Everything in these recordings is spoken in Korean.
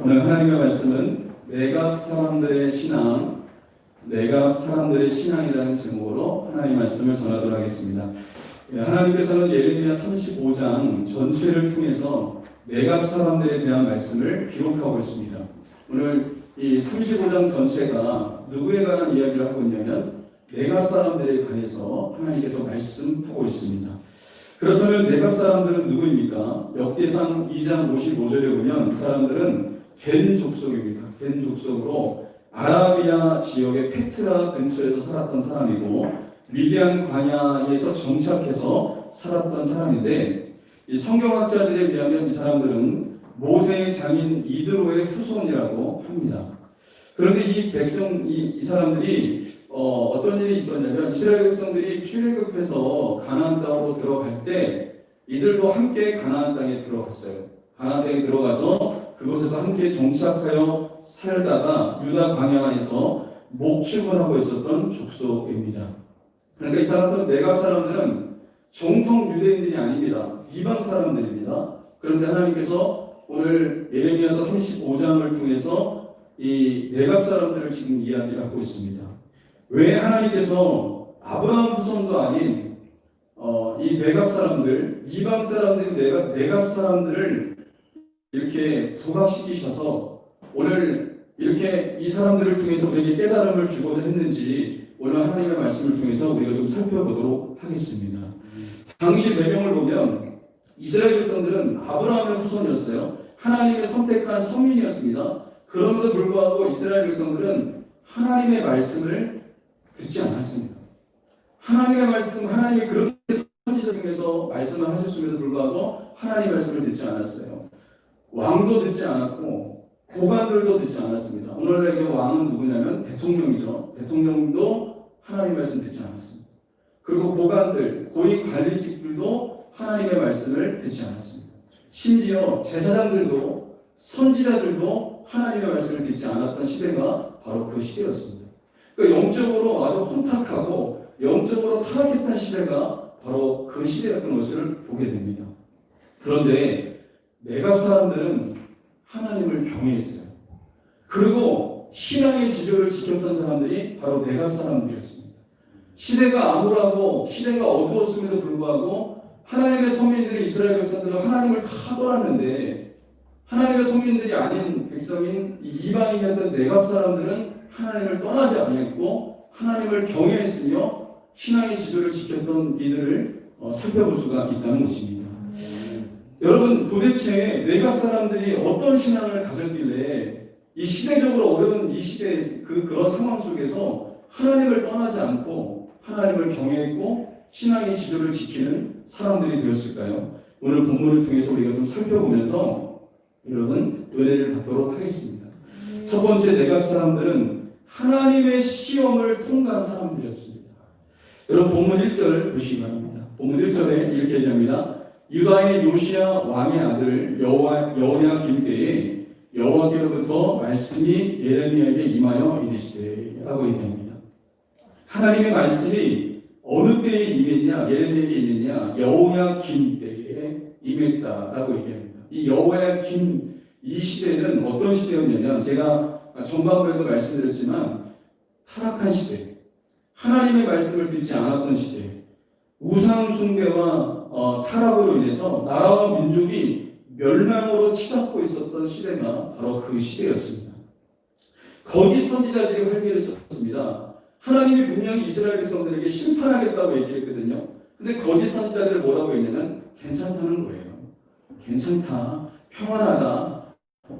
오늘 하나님의 말씀은 내갑 사람들의 신앙이라는 제목으로 하나님의 말씀을 전하도록 하겠습니다. 하나님께서는 예레미야 35장 전체를 통해서 내갑 사람들에 대한 말씀을 기록하고 있습니다. 오늘 이 35장 전체가 누구에 관한 이야기를 하고 있냐면 내갑 사람들에 관해서 하나님께서 말씀하고 있습니다. 그렇다면 내갑 사람들은 누구입니까? 역대상 2장 55절에 보면 그 사람들은 겐 족속입니다. 겐 족속으로 아라비아 지역의 페트라 근처에서 살았던 사람이고 미디안 광야에서 정착해서 살았던 사람인데, 이 성경학자들에 의하면 이 사람들은 모세의 장인 이드로의 후손이라고 합니다. 그런데 이 사람들이 어떤 일이 있었냐면, 이스라엘 백성들이 출애굽해서 가나안 땅으로 들어갈 때 이들도 함께 가나안 땅에 들어갔어요. 가나안 땅에 들어가서 그곳에서 함께 정착하여 살다가 유다 광야에서 목축을 하고 있었던 족속입니다. 그러니까 이 사람들은, 내갑 사람들은 정통 유대인들이 아닙니다. 이방 사람들입니다. 그런데 하나님께서 오늘 예레미야서 35장을 통해서 이 내갑 사람들을 지금 이야기를 하고 있습니다. 왜 하나님께서 아브라함 후손도 아닌 이 내갑 사람들, 이방 사람들이 내갑 사람들을 이렇게 부각시키셔서 오늘 이렇게 이 사람들을 통해서 우리에게 깨달음을 주고자 했는지 오늘 하나님의 말씀을 통해서 우리가 좀 살펴보도록 하겠습니다. 당시 배경을 보면 이스라엘 백성들은 아브라함의 후손이었어요. 하나님의 선택한 선민이었습니다. 그럼에도 불구하고 이스라엘 백성들은 하나님의 말씀을 듣지 않았습니다. 하나님의 말씀, 하나님이 그렇게 선지자 중에서 말씀을 하셨음에도 불구하고 하나님의 말씀을 듣지 않았어요. 왕도 듣지 않았고 고관들도 듣지 않았습니다. 오늘날의 왕은 누구냐면 대통령이죠. 대통령도 하나님의 말씀 듣지 않았습니다. 그리고 고관들, 고위 관리직들도 하나님의 말씀을 듣지 않았습니다. 심지어 제사장들도 선지자들도 하나님의 말씀을 듣지 않았던 시대가 바로 그 시대였습니다. 그러니까 영적으로 아주 혼탁하고 영적으로 타락했던 시대가 바로 그 시대였던 것을 보게 됩니다. 그런데 내갑 사람들은 하나님을 경외했어요. 그리고 신앙의 지조를 지켰던 사람들이 바로 내갑 사람들이었습니다. 시대가 암울하고 시대가 어두웠음에도 불구하고 하나님의 선민들이, 이스라엘 백성들은 하나님을 다 떠났는데 하나님의 선민들이 아닌 백성인 이방인이었던 내갑 사람들은 하나님을 떠나지 아니했고 하나님을 경외했으며 신앙의 지조를 지켰던 이들을 살펴볼 수가 있다는 것입니다. 여러분, 도대체 내갑 사람들이 어떤 신앙을 가졌길래 이 시대적으로 어려운 이 시대의 그런 상황 속에서 하나님을 떠나지 않고 하나님을 경외했고 신앙의 지조를 지키는 사람들이 되었을까요? 오늘 본문을 통해서 우리가 좀 살펴보면서 여러분 은혜를 받도록 하겠습니다. 첫 번째, 내갑 사람들은 하나님의 시험을 통과한 사람들이었습니다. 여러분, 본문 1절 보시기 바랍니다. 본문 1절에 이렇게 얘기합니다. 유다의 요시야 왕의 아들 여호야김 때에 여호와께로부터 말씀이 예레미야에게 임하여 이르시되 라고 얘기합니다. 하나님의 말씀이 어느 때에 임했냐, 예레미야에게 임했냐, 여호야김 때에 임했다라고 얘기합니다. 이 여호야김, 이 시대는 어떤 시대였냐면, 제가 전반부에도 말씀드렸지만 타락한 시대, 하나님의 말씀을 듣지 않았던 시대, 우상 숭배와 타락으로 인해서 나라와 민족이 멸망으로 치닫고 있었던 시대가 바로 그 시대였습니다. 거짓 선지자들이 활개를 쳤습니다. 하나님이 분명히 이스라엘 백성들에게 심판하겠다고 얘기했거든요. 근데 거짓 선지자들을 뭐라고 했냐면 괜찮다는 거예요. 괜찮다, 평안하다,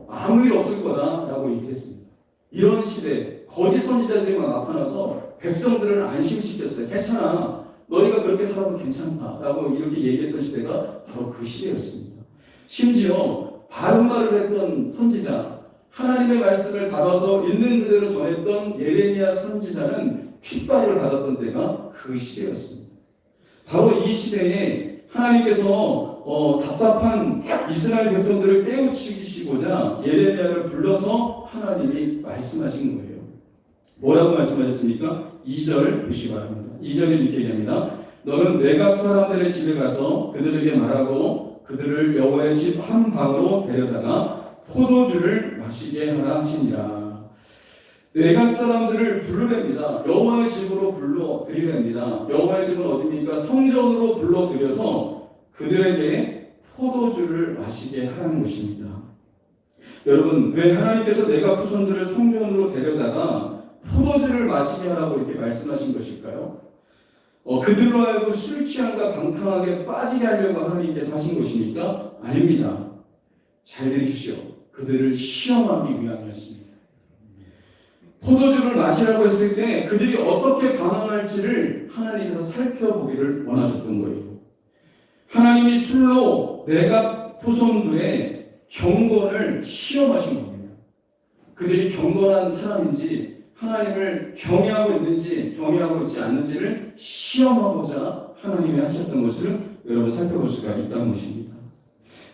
아무 일 없을 거다 라고 얘기했습니다. 이런 시대, 거짓 선지자들이 막 나타나서 백성들을 안심시켰어요. 괜찮아, 너희가 그렇게 살아도 괜찮다라고 이렇게 얘기했던 시대가 바로 그 시대였습니다. 심지어 바른 말을 했던 선지자, 하나님의 말씀을 받아서 있는 그대로 전했던 예레미야 선지자는 핍박을 받았던 때가 그 시대였습니다. 바로 이 시대에 하나님께서 답답한 이스라엘 백성들을 깨우치시고자 예레미야를 불러서 하나님이 말씀하신 거예요. 뭐라고 말씀하셨습니까? 2절 보시기 바랍니다. 2절에 이렇게 얘기합니다. 너는 내갑 사람들의 집에 가서 그들에게 말하고 그들을 여호와의 집 한 방으로 데려다가 포도주를 마시게 하라 하시니라. 내각 사람들을 불러냅니다. 여호와의 집으로 불러드리랍니다. 여호와의 집은 어디입니까? 성전으로 불러들여서 그들에게 포도주를 마시게 하라는 것입니다. 여러분, 왜 하나님께서 내각 후손들을 성전으로 데려다가 포도주를 마시게 하라고 이렇게 말씀하신 것일까요? 그들로 하여금 술 취함과 방탕하게 빠지게 하려고 하나님께서 하신 것입니까? 아닙니다. 잘 들으십시오. 그들을 시험하기 위함이었습니다. 포도주를 마시라고 했을 때 그들이 어떻게 반응할지를 하나님께서 살펴보기를 원하셨던 거예요. 하나님이 술로 내각 후손들의 경건을 시험하신 겁니다. 그들이 경건한 사람인지 하나님을 경외하고 있는지 경외하고 있지 않는지를 시험하고자 하나님이 하셨던 것을 여러분 살펴볼 수가 있다는 것입니다.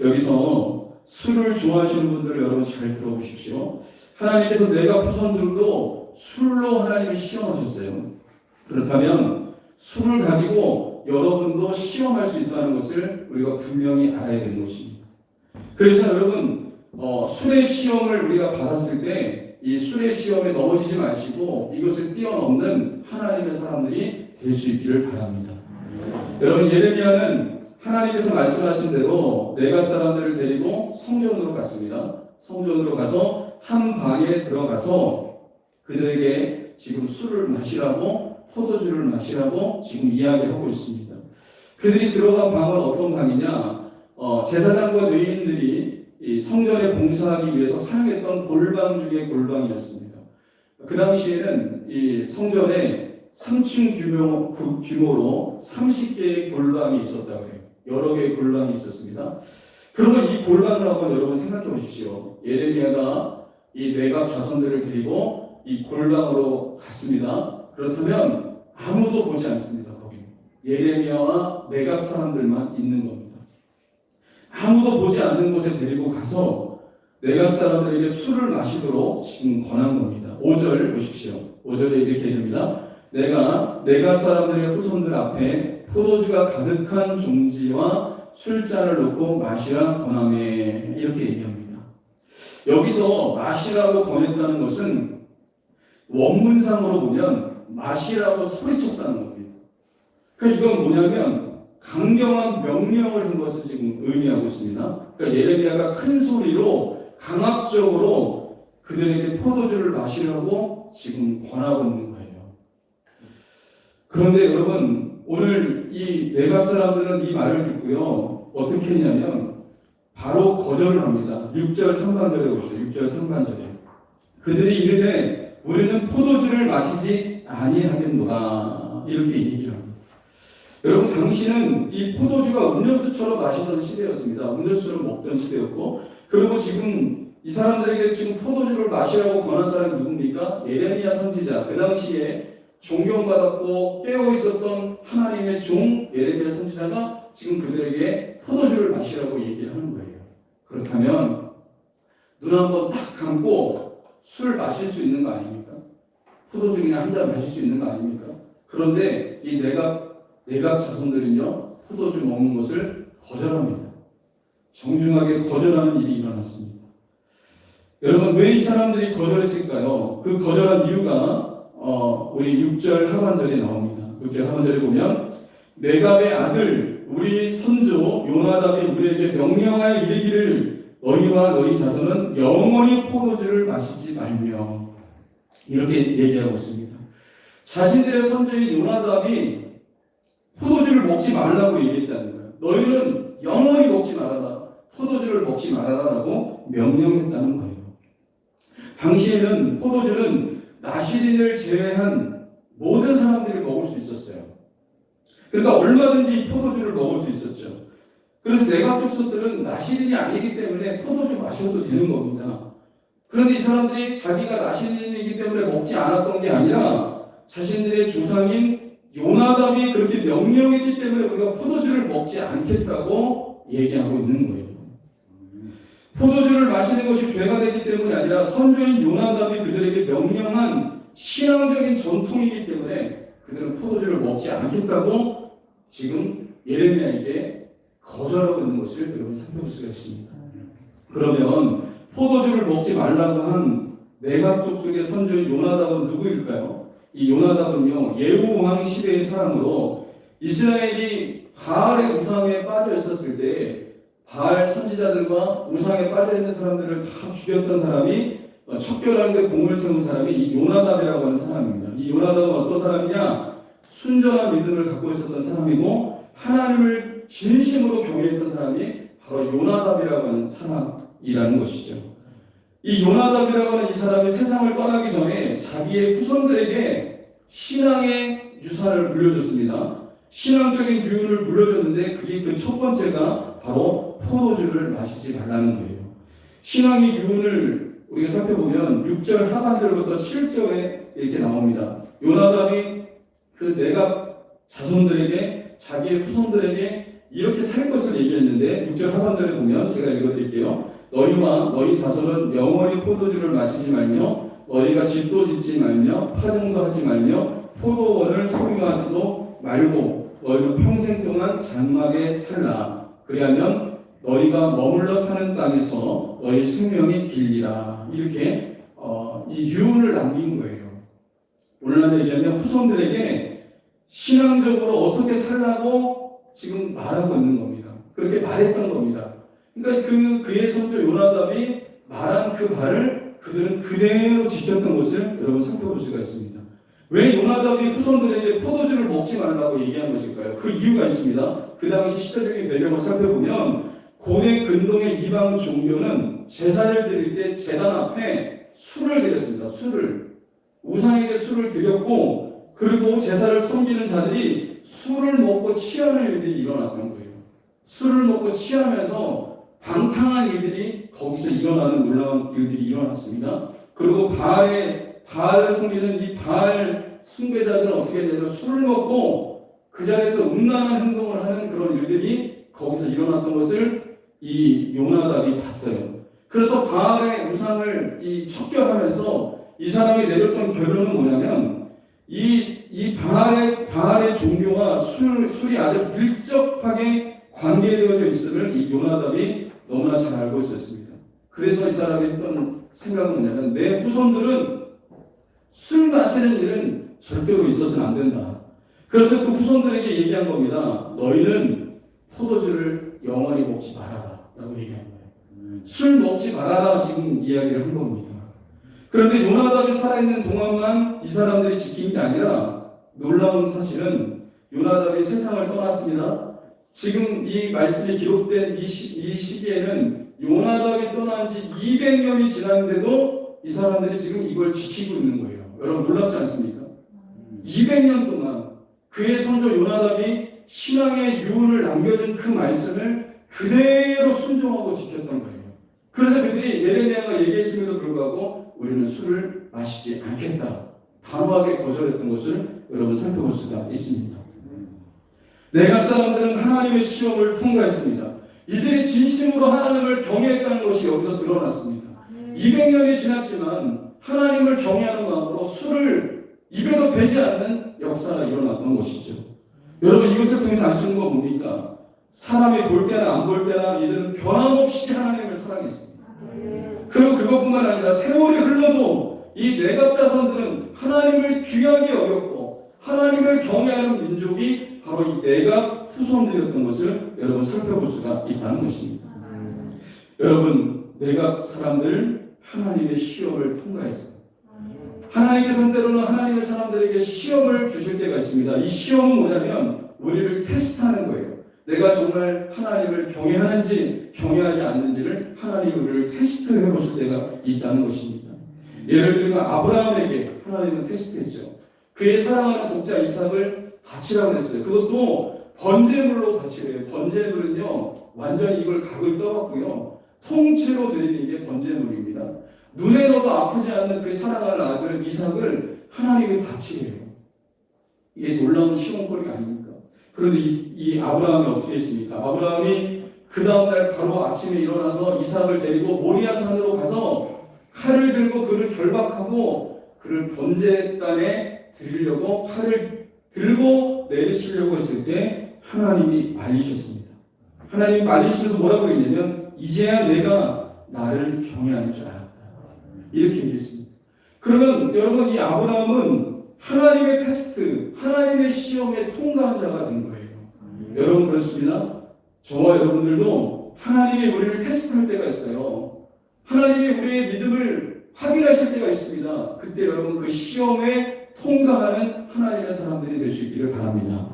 여기서 술을 좋아하시는 분들 여러분 잘 들어보십시오. 하나님께서 내각 후손들도 술로 하나님을 시험하셨어요. 그렇다면 술을 가지고 여러분도 시험할 수 있다는 것을 우리가 분명히 알아야 되는 것입니다. 그래서 여러분 술의 시험을 우리가 받았을 때 이 술의 시험에 넘어지지 마시고 이것을 뛰어넘는 하나님의 사람들이 될 수 있기를 바랍니다. 여러분, 예레미야는 하나님께서 말씀하신 대로 내각 사람들을 데리고 성전으로 갔습니다. 성전으로 가서 한 방에 들어가서 그들에게 지금 술을 마시라고 포도주를 마시라고 지금 이야기하고 있습니다. 그들이 들어간 방은 어떤 방이냐? 제사장과 레위인들이 이 성전에 봉사하기 위해서 사용했던 골방 중의 골방이었습니다. 그 당시에는 이 성전에 3층 규모로 30개의 골방이 있었다고 해요. 여러 개의 골방이 있었습니다. 그러면 이 골방을 한번 여러분 생각해 보십시오. 예레미야가 이 내각 자손들을 데리고 이 골방으로 갔습니다. 그렇다면 아무도 보지 않습니다. 거기 예레미야와 내각 사람들만 있는 겁니다. 아무도 보지 않는 곳에 데리고 가서 내각 사람들에게 술을 마시도록 지금 권한 겁니다. 5절 보십시오. 5절에 이렇게 됩니다. 내가 내각 사람들의 후손들 앞에 포도주가 가득한 종지와 술잔을 놓고 마시라 권하매 이렇게 얘기합니다. 여기서 마시라고 권했다는 것은 원문상으로 보면 마시라고 소리쳤다는 겁니다. 그러니까 이건 뭐냐면 강경한 명령을 한 것을 지금 의미하고 있습니다. 그러니까 예레미야가 큰 소리로 강압적으로 그들에게 포도주를 마시라고 지금 권하고 있는 거예요. 그런데 여러분, 오늘 이 내각 사람들은 이 말을 듣고요 어떻게 했냐면 바로 거절을 합니다. 6절 상반절에 보시죠. 6절 상반절에 그들이 이르되 우리는 포도주를 마시지 아니하겠노라 이렇게 얘기를 합니다. 여러분, 당시는 이 포도주가 음료수처럼 마시던 시대였습니다. 음료수처럼 먹던 시대였고, 그리고 지금 이 사람들에게 지금 포도주를 마시라고 권한 사람이 누굽니까? 예레미야 선지자. 그 당시에 존경받았고 깨어 있었던 하나님의 종 예레미야 선지자가 지금 그들에게 포도주를 마시라고 얘기를 하는 거예요. 그렇다면 눈 한번 딱 감고 술 마실 수 있는 거 아닙니까? 포도주 그냥 한 잔 마실 수 있는 거 아닙니까? 그런데 이 내각 자손들은요 포도주 먹는 것을 거절합니다. 정중하게 거절하는 일이 일어났습니다. 여러분, 왜 이 사람들이 거절했을까요? 그 거절한 이유가 우리 6절 하반절에 나옵니다. 6절 하반절에 보면 네갑의 아들 우리 선조 요나답이 우리에게 명령하여 이르기를 너희와 너희 자손은 영원히 포도주를 마시지 말며 이렇게 얘기하고 있습니다. 자신들의 선조인 요나답이 포도주를 먹지 말라고 얘기했다는 거예요. 너희는 영원히 먹지 말아라. 포도주를 먹지 말아라라고 명령했다는 거예요. 당시에는 포도주는 나시린을 제외한 모든 사람들이 먹을 수 있었어요. 그러니까 얼마든지 포도주를 먹을 수 있었죠. 그래서 내각 족속들은 나시린이 아니기 때문에 포도주 마셔도 되는 겁니다. 그런데 이 사람들이 자기가 나시린이기 때문에 먹지 않았던 게 아니라 자신들의 조상인 요나답이 그렇게 명령했기 때문에 우리가 포도주를 먹지 않겠다고 얘기하고 있는 거예요. 포도주를 마시는 것이 죄가 되기 때문이 아니라 선조인 요나답이 그들에게 명령한 신앙적인 전통이기 때문에 그들은 포도주를 먹지 않겠다고 지금 예레미야에게 거절하고 있는 것을 여러분 살펴볼 수가 있습니다. 그러면 포도주를 먹지 말라고 한 내각 족속의 선조인 요나답은 누구일까요? 이 요나답은요, 예후 왕 시대의 사람으로 이스라엘이 바알의 우상에 빠져 있었을 때 바알 선지자들과 우상에 빠져 있는 사람들을 다 죽였던 사람이, 척결하는데 공을 세운 사람이 이 요나답이라고 하는 사람입니다. 이 요나답은 어떤 사람이냐? 순전한 믿음을 갖고 있었던 사람이고 하나님을 진심으로 경외했던 사람이 바로 요나답이라고 하는 사람이라는 것이죠. 이 요나답이라고 하는 이 사람이 세상을 떠나기 전에 자기의 후손들에게 신앙의 유산을 물려줬습니다. 신앙적인 유언을 물려줬는데 그게 그 첫 번째가 바로 포도주를 마시지 말라는 거예요. 신앙의 유언을 우리가 살펴보면 6절 하반절부터 7절에 이렇게 나옵니다. 요나답이 그 내각 자손들에게, 자기의 후손들에게 이렇게 살 것을 얘기했는데 6절 하반절에 보면 제가 읽어드릴게요. 너희와 너희 자손은 영원히 포도주를 마시지 말며 너희가 집도 짓지 말며 파종도 하지 말며 포도원을 소유하지도 말고 너희는 평생 동안 장막에 살라. 그리하면 너희가 머물러 사는 땅에서 너희 생명이 길리라. 이렇게 이 유언을 남긴 거예요. 오늘날 얘기하면 후손들에게 신앙적으로 어떻게 살라고 지금 말하고 있는 겁니다. 그렇게 말했던 겁니다. 그러니까 그의 선조 요나답이 말한 그 말을 그들은 그대로 지켰던 것을 여러분 살펴볼 수가 있습니다. 왜 요나답이 후손들에게 포도주를 먹지 말라고 얘기한 것일까요? 그 이유가 있습니다. 그 당시 시대적인 배경을 살펴보면 고대 근동의 이방 종교는 제사를 드릴 때 제단 앞에 술을 드렸습니다. 우상에게 술을 드렸고, 그리고 제사를 섬기는 자들이 술을 먹고 취하는 일들이 일어났던 거예요. 술을 먹고 취하면서 방탕한 일들이 거기서 일어나는 놀라운 일들이 일어났습니다. 그리고 바알을 섬기는 이 바알 숭배자들은 어떻게 되냐면 술을 먹고 그 자리에서 음란한 행동을 하는 그런 일들이 거기서 일어났던 것을 이 요나답이 봤어요. 그래서 바알의 우상을 척결하면서 이 사람이 내렸던 결론은 뭐냐면 이 바알의 종교와 술이 아주 밀접하게 관계되어져 있음을 이 요나답이 너무나 잘 알고 있었습니다. 그래서 이 사람이 했던 생각은 뭐냐면 내 후손들은 술 마시는 일은 절대로 있어서는 안 된다. 그래서 그 후손들에게 얘기한 겁니다. 너희는 포도주를 영원히 먹지 말아라 라고 얘기한 거예요. 술 먹지 말아라 지금 이야기를 한 겁니다. 그런데 요나답이 살아있는 동안만 이 사람들이 지킨 게 아니라 놀라운 사실은 요나답이 세상을 떠났습니다. 지금 이 말씀이 기록된 이 시기에는 요나답이 떠난 지 200년이 지났는데도 이 사람들이 지금 이걸 지키고 있는 거예요. 여러분 놀랍지 않습니까? 200년 동안 그의 선조 요나답이 신앙의 유언을 남겨준 그 말씀을 그대로 순종하고 지켰던 거예요. 그래서 그들이 예레미야가 얘기했음에도 불구하고 우리는 술을 마시지 않겠다 단호하게 거절했던 것을 여러분 살펴볼 수가 있습니다. 내각 사람들은 하나님의 시험을 통과했습니다. 이들이 진심으로 하나님을 경외했다는 것이 여기서 드러났습니다. 200년이 지났지만 하나님을 경외하는 마음으로 술을 입에도 되지 않는 역사가 일어났던 것이죠. 여러분 이것을 통해서 알 수 있는 건 뭡니까? 사람이 볼 때나 안 볼 때나 이들은 변함없이 하나님을 사랑했습니다. 그리고 그것뿐만 아니라 세월이 흘러도 이 내각 자손들은 하나님을 귀하게 여겼고 하나님을 경외하는 민족이 바로 이 내각 후손들이었던 것을 여러분 살펴볼 수가 있다는 것입니다. 여러분 내각 사람들 하나님의 시험을 통과했습니다. 하나님의 때로는 하나님의 사람들에게 시험을 주실 때가 있습니다. 이 시험은 뭐냐면 우리를 테스트하는 거예요. 내가 정말 하나님을 경외하는지 경외하지 않는지를 하나님이 우리를 테스트해 보실 때가 있다는 것입니다. 예를 들면 아브라함에게 하나님은 테스트했죠. 그의 사랑하는 독자 이삭을 바치라고 했어요. 그것도 번제물로 바치래요. 번제물은요 완전히 이걸 각을 떠갖고요 통째로 드리는 게 번제물입니다. 눈에 넣어도 아프지 않는 그 사랑하는 아들 이삭을 하나님이 바치래요. 이게 놀라운 시험거리가 아닙니까? 그런데 이 아브라함이 어떻게 했습니까? 아브라함이 그 다음날 바로 아침에 일어나서 이삭을 데리고 모리아 산으로 가서 칼을 들고 그를 결박하고 그를 번제단에 드리려고 칼을 들고 내리치려고 했을 때 하나님이 말리셨습니다. 하나님이 말리시면서 뭐라고 했냐면 이제야 내가 나를 경외하는 줄 알았다. 이렇게 얘기했습니다. 그러면 여러분, 이 아브라함은 하나님의 테스트, 하나님의 시험에 통과한 자가 된 거예요. 여러분, 그렇습니다. 저와 여러분들도 하나님이 우리를 테스트할 때가 있어요. 하나님이 우리의 믿음을 확인하실 때가 있습니다. 그때 여러분, 그 시험에 통과하는 하나님의 사람들이 될 수 있기를 바랍니다.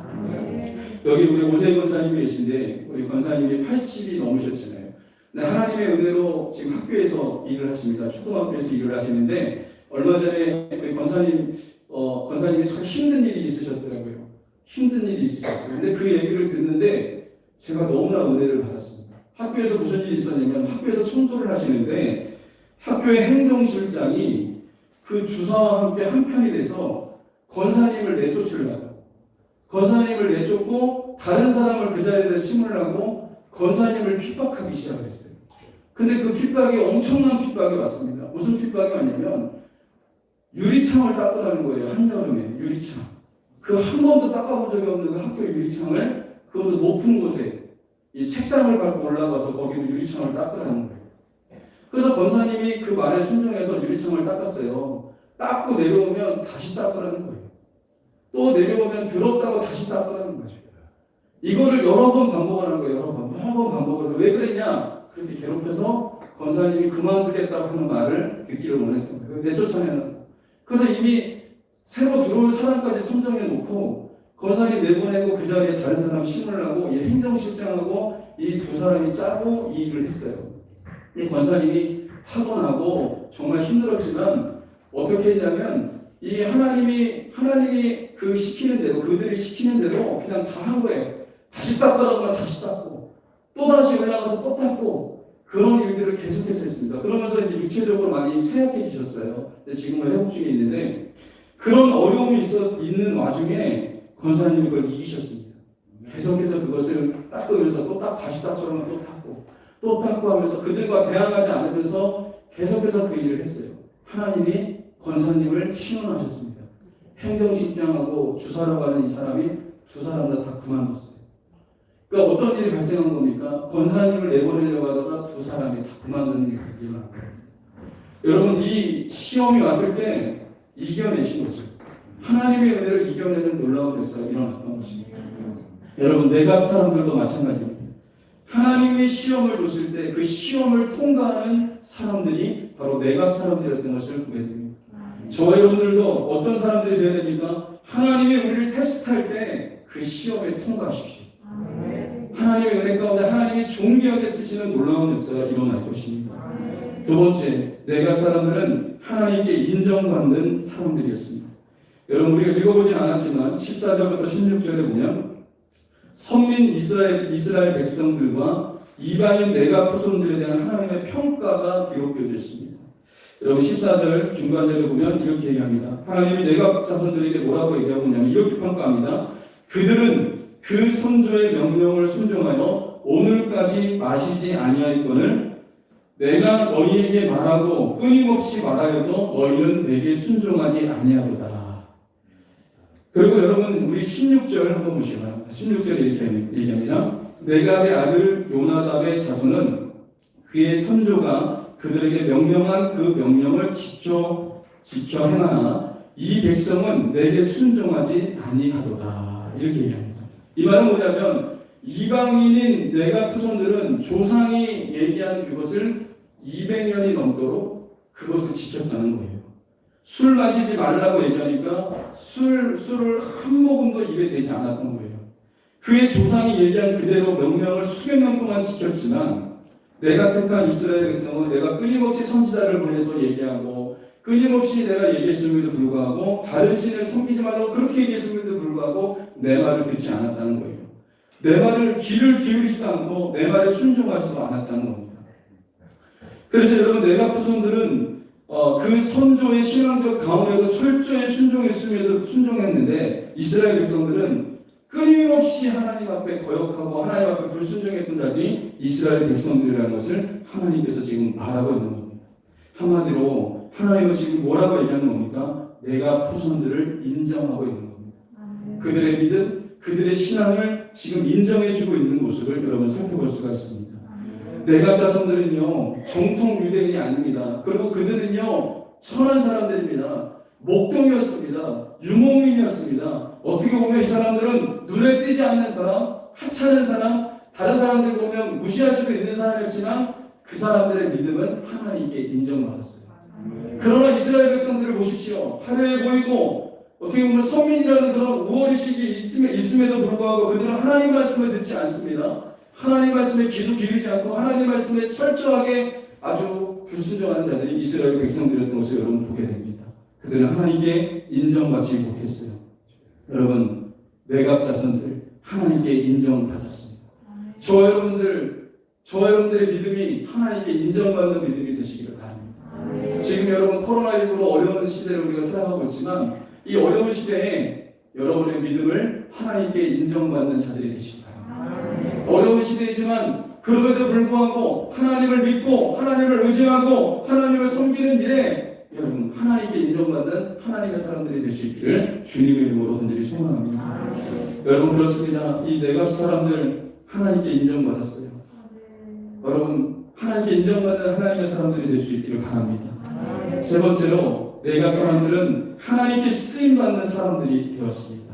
여기 우리 오세희 권사님이 계신데, 우리 권사님이 80이 넘으셨잖아요. 근데 하나님의 은혜로 지금 학교에서 일을 하십니다. 초등학교에서 일을 하시는데, 얼마 전에 우리 권사님이 참 힘든 일이 있으셨더라고요. 힘든 일이 있으셨어요. 근데 그 얘기를 듣는데 제가 너무나 은혜를 받았습니다. 학교에서 무슨 일이 있었냐면, 학교에서 청소를 하시는데 학교의 행정실장이 그 주사와 함께 한편이 돼서 권사님을 내쫓으려고, 권사님을 내쫓고 다른 사람을 그 자리에 심으려고 권사님을 핍박하기 시작했어요. 근데 그 핍박이 엄청난 핍박이 왔습니다. 무슨 핍박이 왔냐면 유리창을 닦으라는 거예요. 한여름에 유리창. 그 한 번도 닦아본 적이 없는 그 학교 유리창을, 그것도 높은 곳에 이 책상을 밟고 올라가서 거기로 유리창을 닦으라는 거예요. 그래서 권사님이 그 말에 순종해서 유리창을 닦았어요. 닦고 내려오면 다시 닦으라는 거예요. 또 내려오면 더럽다고 다시 닦으라는 거죠. 이거를 여러 번 반복하는 거예요. 여러 번 반복을 해서. 왜 그랬냐? 그렇게 괴롭혀서 권사님이 그만두겠다고 하는 말을 듣기를 원했던 거예요. 내쫓아내는. 그래서 이미 새로 들어올 사람까지 선정해 놓고 권사님 내보내고 그 자리에 다른 사람 심으려고 이 행정실장하고 이 두 사람이 짜고 이 일을 했어요. 이 권사님이 화도 나고 정말 힘들었지만 어떻게 했냐면, 이 하나님이 그 시키는 대로, 그들이 시키는 대로 그냥 다 한 거예요. 다시 닦으라고 하면 다시 닦고, 또 다시 올라가서 또 닦고, 그런 일들을 계속해서 했습니다. 그러면서 이제 육체적으로 많이 쇠약해지셨어요. 근데 지금은 회복 중에 있는데, 그런 어려움이 있는 와중에 권사님이 그걸 이기셨습니다. 계속해서 그것을 닦으면서 다시 닦으라면 또 닦고 하면서 그들과 대항하지 않으면서 계속해서 그 일을 했어요. 하나님이 권사님을 신원하셨습니다. 행정실장하고 주사라고 하는 이 사람이 두 사람 다 그만뒀어요. 그러니까 어떤 일이 발생한 겁니까? 권사님을 내보내려고 하다가 두 사람이 다 그만두는 일이 일어난 거예요. 여러분, 이 시험이 왔을 때 이겨내신 거죠. 하나님의 은혜를 이겨내는 놀라운 역사가 일어났던 것입니다. 여러분, 내갑 사람들도 마찬가지입니다. 하나님이 시험을 줬을 때 그 시험을 통과하는 사람들이 바로 내갑 사람들이었던 것을 보게 됩니다. 저와 여러분들도 어떤 사람들이 되어야 됩니까? 하나님이 우리를 테스트할 때 그 시험에 통과하십시오. 하나님의 은혜 가운데 하나님이 존귀하게 쓰시는 놀라운 역사가 일어날 것입니다. 두 번째, 내갑 사람들은 하나님께 인정받는 사람들이었습니다. 여러분, 우리가 읽어보진 않았지만 14절부터 16절에 보면 선민 이스라엘 백성들과 이방인 내갑 후손들에 대한 하나님의 평가가 기록되어 있습니다. 여러분, 14절 중간절에 보면 이렇게 얘기합니다. 하나님이 내갑 자손들에게 뭐라고 얘기하고 있냐면 이렇게 평가합니다. 그들은 그 선조의 명령을 순종하여 오늘까지 마시지 아니하였거늘 내가 너희에게 말하고 끊임없이 말하여도 너희는 내게 순종하지 아니하도다. 그리고 여러분, 우리 16절 한번 보시면 16절에 이렇게 얘기합니다. 내갑의 아들 요나답의 자손은 그의 선조가 그들에게 명령한 그 명령을 지켜 행하나 이 백성은 내게 순종하지 아니하도다. 이렇게 얘기합니다. 이 말은 뭐냐면, 이방인인 내갑 후손들은 조상이 얘기한 그것을 200년이 넘도록 그것을 지켰다는 거예요. 술 마시지 말라고 얘기하니까 술을 한 모금도 입에 대지 않았던 거예요. 그의 조상이 얘기한 그대로 명령을 수백 년 동안 지켰지만, 내가 택한 이스라엘 백성은 내가 끊임없이 선지자를 보내서 얘기하고, 끊임없이 내가 얘기했음에도 불구하고, 다른 신을 섬기지 말라고 그렇게 얘기했음에도 불구하고 내 말을 듣지 않았다는 거예요. 내 말을 귀를 기울이지도 않고 내 말에 순종하지도 않았다는 겁니다. 그래서 여러분, 내갑 후손들은 그 선조의 신앙적 가문에도 철저히 순종했는데, 이스라엘 백성들은 끊임없이 하나님 앞에 거역하고 하나님 앞에 불순종했던 자들이 이스라엘 백성들이라는 것을 하나님께서 지금 말하고 있는 겁니다. 한마디로 하나님은 지금 뭐라고 얘기하는 겁니까? 내가 후손들을 인정하고 있는 겁니다. 그들의 믿음, 그들의 신앙을 지금 인정해주고 있는 모습을 여러분 살펴볼 수가 있습니다. 내갑 자손들은요 정통 유대인이 아닙니다. 그리고 그들은요 천한 사람들입니다. 목동이었습니다. 유목민이었습니다. 어떻게 보면 이 사람들은 눈에 띄지 않는 사람, 하찮은 사람, 다른 사람들 보면 무시할 수도 있는 사람이었지만 그 사람들의 믿음은 하나님께 인정받았어요. 그러나 이스라엘 백성들을 보십시오. 화려해 보이고 어떻게 보면 선민이라는 그런 우월의식이 있음에도 불구하고 그들은 하나님 말씀을 듣지 않습니다. 하나님 말씀에 귀도 기울이지 않고 하나님 말씀에 철저하게 아주 불순종하는 자들이 이스라엘 백성들이었던 것을 여러분 보게 됩니다. 그들은 하나님께 인정받지 못했어요. 여러분, 내갑 자손들 하나님께 인정받았습니다. 저와 여러분들의 믿음이 하나님께 인정받는 믿음이 되시기를 바랍니다. 지금 여러분 코로나19로 어려운 시대를 우리가 살아가고 있지만 이 어려운 시대에 여러분의 믿음을 하나님께 인정받는 자들이 되시기 바랍니다. 어려운 시대이지만 그럼에도 불구하고 하나님을 믿고 하나님을 의지하고 하나님을 섬기는 일에 여러분 하나님께 인정받는 하나님의 사람들이 될 수 있기를 주님의 이름으로 간절히 소망합니다. 여러분 그렇습니다. 이 내갑 사람들 하나님께 인정받았어요. 여러분 하나님께 인정받는 하나님의 사람들이 될 수 있기를 바랍니다. 세 번째로 내갑 사람들은 하나님께 쓰임받는 사람들이 되었습니다.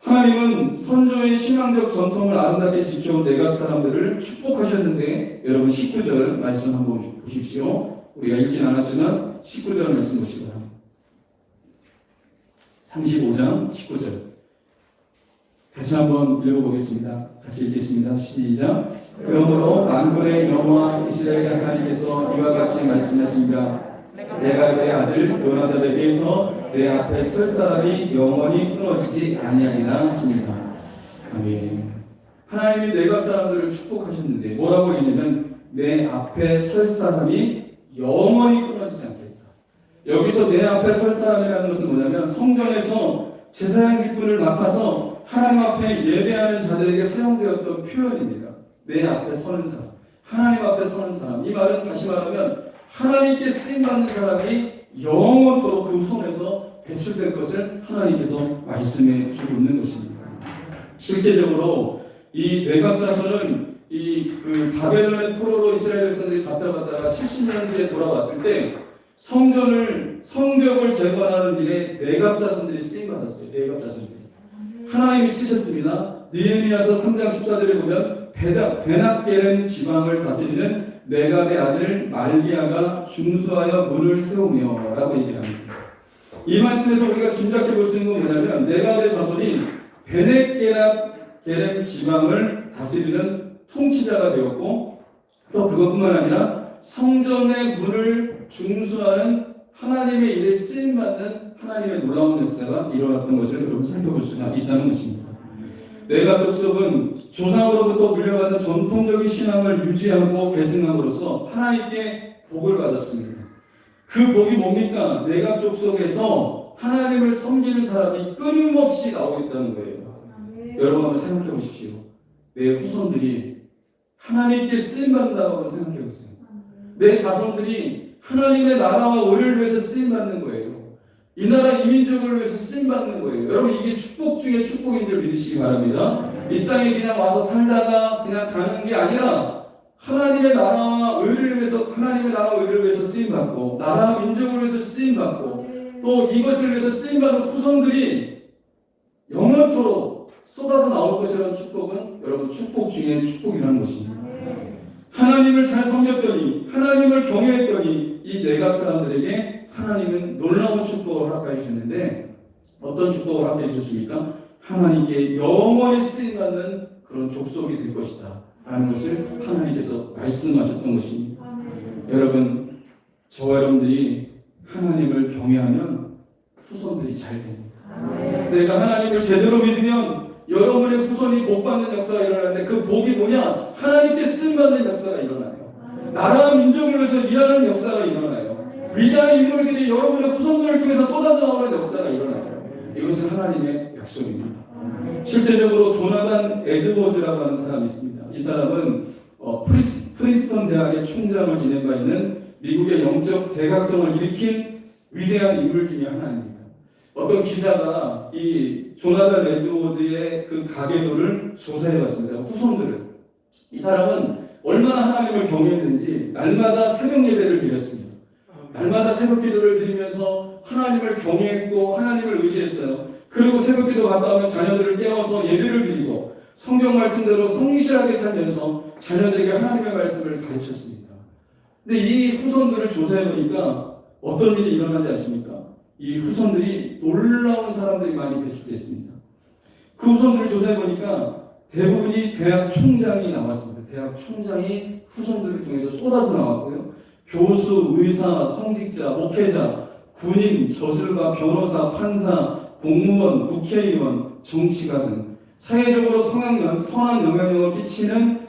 하나님은 선조의 신앙적 전통을 아름답게 지켜온 내갑 사람들을 축복하셨는데 여러분 19절 말씀 한번 보십시오. 우리가 읽진 않았지만 19절 말씀 보시기 바랍니다. 35장 19절 같이 한번 읽어보겠습니다. 같이 읽겠습니다. 시작. 그러므로 만군의 여호와 이스라엘 하나님께서 이와 같이 말씀하십니다. 내가 내 아들 요나답에게서 내 앞에 설 사람이 영원히 끊어지지 아니하리라 하십니다. 아멘. 하나님이 내갑 사람들을 축복하셨는데 뭐라고 했냐면 내 앞에 설 사람이 영원히 끊어지지 않겠다. 여기서 내 앞에 설 사람이라는 것은 뭐냐면 성전에서 제사장 직분을 맡아서 하나님 앞에 예배하는 자들에게 사용되었던 표현입니다. 내 앞에 서는 사람, 하나님 앞에 서는 사람. 이 말은 다시 말하면 하나님께 쓰임받는 사람이 영원토록 그 후손에서 배출된 것을 하나님께서 말씀해 주고 있는 것입니다. 실제적으로 이 내갑 자손은 그 바벨론의 포로로 이스라엘 백성들이 잡혀갔다가 70년 뒤에 돌아왔을 때 성벽을 재건하는 일에 내갑 자손들이 쓰임 받았어요. 내갑 자손들이 하나님이 쓰셨습니다. 느헤미야서 3장 14절에 보면 베낙겔은 지방을 다스리는 내갑의 아들 말기야가 중수하여 문을 세우며 라고 얘기합니다. 이 말씀에서 우리가 짐작해 볼 수 있는 건 뭐냐면 내갑의 자손이 베낙겔 지방을 다스리는 통치자가 되었고 또 그것뿐만 아니라 성전의 문을 중수하는 하나님의 일에 쓰임받는 하나님의 놀라운 역사가 일어났던 것을 여러분 살펴볼 수가 있다는 것입니다. 내갑 족속은 조상으로부터 물려받은 전통적인 신앙을 유지하고 계승함으로써 하나님께 복을 받았습니다. 그 복이 뭡니까? 내갑 족속에서 하나님을 섬기는 사람이 끊임없이 나오겠다는 거예요. 여러분 한번 생각해 보십시오. 내 후손들이 하나님께 쓰임받는다고 한번 생각해 보세요. 내 자손들이 하나님의 나라와 의를 위해서 쓰임받는 거예요. 이 나라 이민족을 위해서 쓰임받는 거예요. 여러분 이게 축복 중에 축복인 줄 믿으시기 바랍니다. 이 땅에 그냥 와서 살다가 그냥 가는 게 아니라 하나님의 나라와 의를 위해서 쓰임받고 나라와 민족을 위해서 쓰임받고 또 이것을 위해서 쓰임받는 후손들이 영원토록 쏟아져 나올 것이라는 축복은 여러분 축복 중에 축복이라는 것입니다. 하나님을 잘 섬겼더니 하나님을 경외했더니 이 내갑 사람들에게 하나님은 놀라운 축복을 허락해 주셨는데 어떤 축복을 허락해 주셨습니까? 하나님께 영원히 쓰임받는 그런 족속이 될 것이다 라는 것을 하나님께서 말씀하셨던 것입니다. 여러분 저와 여러분들이 하나님을 경외하면 후손들이 잘 됩니다. 내가 하나님을 제대로 믿으면 여러분의 후손이 복받는 역사가 일어나는데 그 복이 뭐냐? 하나님께 쓰임받는 역사가 일어나요. 나라와 민족을 위해서 일하는 역사가 일어나요. 위대한 인물들이 여러분의 후손들을 통해서 쏟아져 나오는 역사가 일어나요. 이것은 하나님의 약속입니다. 실제적으로 조나단 에드워즈라고 하는 사람이 있습니다. 이 사람은 프린스턴 대학의 총장을 지낸 바 있는 미국의 영적 대각성을 일으킨 위대한 인물 중에 하나입니다. 어떤 기자가 이 조나단 에드워즈의 그 가계도를 조사해봤습니다. 후손들을. 이 사람은 얼마나 하나님을 경외했는지 날마다 새벽 예배를 드렸습니다. 날마다 새벽 기도를 드리면서 하나님을 경외했고 하나님을 의지했어요. 그리고 새벽 기도 갔다 오면 자녀들을 깨워서 예배를 드리고 성경 말씀대로 성실하게 살면서 자녀들에게 하나님의 말씀을 가르쳤습니다. 근데 이 후손들을 조사해보니까 어떤 일이 일어난지 아십니까? 이 후손들이 놀라운 사람들이 많이 배출됐습니다. 그 후손들을 조사해보니까 대부분이 대학 총장이 나왔습니다. 대학 총장이 후손들을 통해서 쏟아져 나왔고요. 교수, 의사, 성직자, 목회자, 군인, 저술가, 변호사, 판사, 공무원, 국회의원, 정치가 등 사회적으로 선한 영향력을 끼치는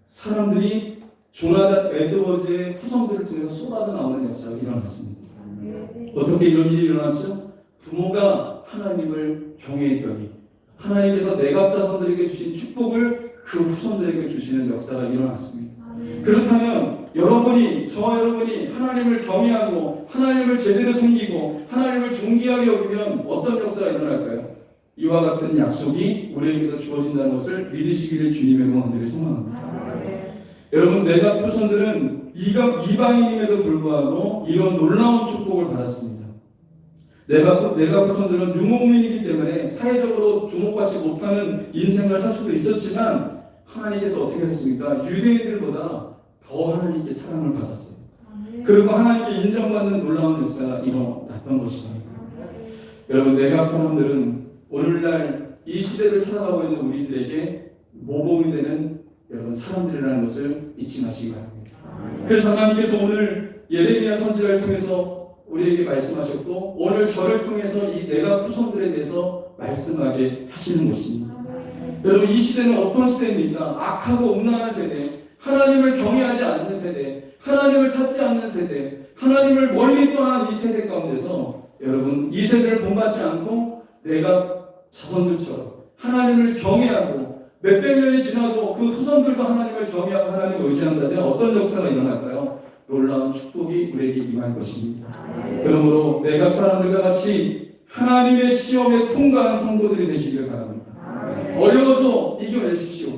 사람들이 조나단 에드워즈의 후손들을 통해서 쏟아져 나오는 역사가 일어났습니다. 어떻게 이런 일이 일어났죠? 부모가 하나님을 경외했더니 하나님께서 내각자손들에게 주신 축복을 그 후손들에게 주시는 역사가 일어났습니다. 그렇다면 저와 여러분이 하나님을 경외하고 하나님을 제대로 섬기고 하나님을 존귀하게 여기면 어떤 역사가 일어날까요? 이와 같은 약속이 우리에게도 주어진다는 것을 믿으시기를 주님의 명함들이 소망합니다. 여러분, 내각 후손들은 이방인임에도 불구하고 이런 놀라운 축복을 받았습니다. 내각 후손들은 유목민이기 때문에 사회적으로 주목받지 못하는 인생을 살 수도 있었지만 하나님께서 어떻게 하셨습니까? 유대인들보다 더 하나님께 사랑을 받았어요. 그리고 하나님께 인정받는 놀라운 역사가 일어났던 것입니다. 여러분, 내각 사람들은 오늘날 이 시대를 살아가고 있는 우리들에게 모범이 되는 여러분 사람들이라는 것을 잊지 마시기 바랍니다. 그래서 하나님께서 오늘 예레미야 선지자를 통해서 우리에게 말씀하셨고 오늘 저를 통해서 이 내각 후손들에 대해서 말씀하게 하시는 것입니다. 여러분, 이 시대는 어떤 시대입니까? 악하고 음란한 세대, 하나님을 경외하지 않는 세대, 하나님을 찾지 않는 세대, 하나님을 멀리 떠난 이 세대 가운데서 여러분, 이 세대를 본받지 않고 내각 자손들처럼 하나님을 경외하고 몇백 년이 지나도 그 후손들도 하나님을 경외하고 하나님을 의지한다면 어떤 역사가 일어날까요? 놀라운 축복이 우리에게 임할 것입니다. 그러므로 내각 사람들과 같이 하나님의 시험에 통과한 성도들이 되시기를 바랍니다. 어려워도 이겨내십시오.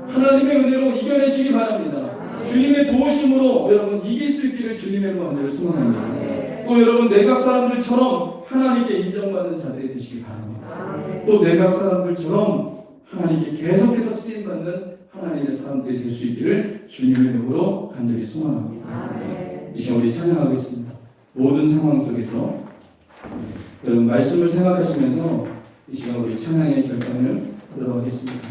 하나님의 은혜로 이겨내시기 바랍니다. 주님의 도우심으로 여러분 이길 수 있기를 주님의 마음을 소망합니다. 또 여러분, 내각 사람들처럼 하나님께 인정받는 자들이 되시기 바랍니다. 또 내각 사람들처럼 하나님께 계속해서 쓰임받는 하나님의 사람들이 될 수 있기를 주님의 이름으로 간절히 소망합니다. 이 시간 우리 찬양하겠습니다. 모든 상황 속에서 여러분 말씀을 생각하시면서 이 시간 우리 찬양의 결단을 하도록 하겠습니다.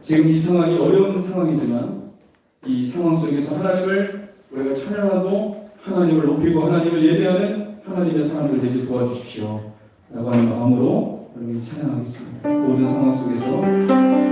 지금 이 상황이 어려운 상황이지만 이 상황 속에서 하나님을 우리가 찬양하고 하나님을 높이고 하나님을 예배하는 하나님의 사람들 되게 도와주십시오 라고 하는 마음으로 여러분이 찬양하겠습니다. 모든 상황 속에서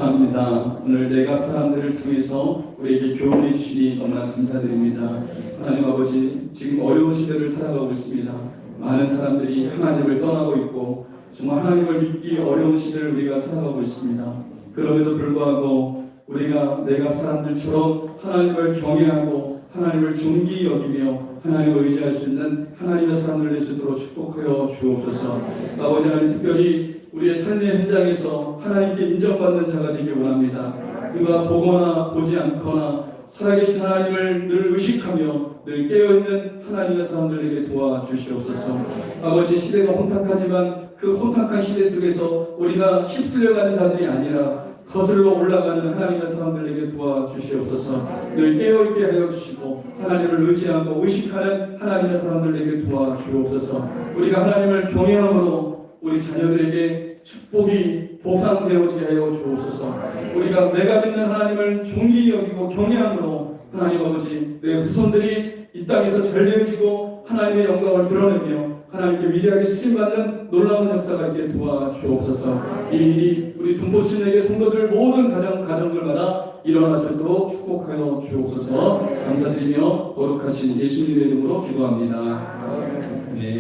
감사합니다. 오늘 내갑 사람들을 통해서 우리에게 교훈해 주시니 너무나 감사드립니다. 하나님 아버지, 지금 어려운 시대를 살아가고 있습니다. 많은 사람들이 하나님을 떠나고 있고 정말 하나님을 믿기 어려운 시대를 우리가 살아가고 있습니다. 그럼에도 불구하고 우리가 내갑 사람들처럼 하나님을 경외하고 하나님을 존귀 여기며 하나님을 의지할 수 있는 하나님의 사람들 될 수 있도록 축복하여 주옵소서. 아버지 하나님, 특별히 우리의 삶의 현장에서 하나님께 인정받는 자가 되길 원합니다. 그가 보거나 보지 않거나 살아계신 하나님을 늘 의식하며 늘 깨어있는 하나님의 사람들에게 도와주시옵소서. 아버지, 시대가 혼탁하지만 그 혼탁한 시대 속에서 우리가 휩쓸려가는 자들이 아니라 거슬러 올라가는 하나님의 사람들에게 도와주시옵소서. 늘 깨어있게 하여 주시고 하나님을 의지하고 의식하는 하나님의 사람들에게 도와주옵소서. 우리가 하나님을 경외함으로 우리 자녀들에게 축복이 보상되어지게 하여 주옵소서. 우리가 내가 믿는 하나님을 존귀히 여기고 경외함으로 하나님 아버지, 내 후손들이 이 땅에서 잘되어지고 하나님의 영광을 드러내며 하나님께 위대하게 쓰임받는 놀라운 역사가 있게 도와주옵소서. 이 일이 우리 분포친에게 성도들 모든 가정들마다 일어날 수 있도록 축복하여 주옵소서. 감사드리며 거룩하신 예수님의 이름으로 기도합니다. 네.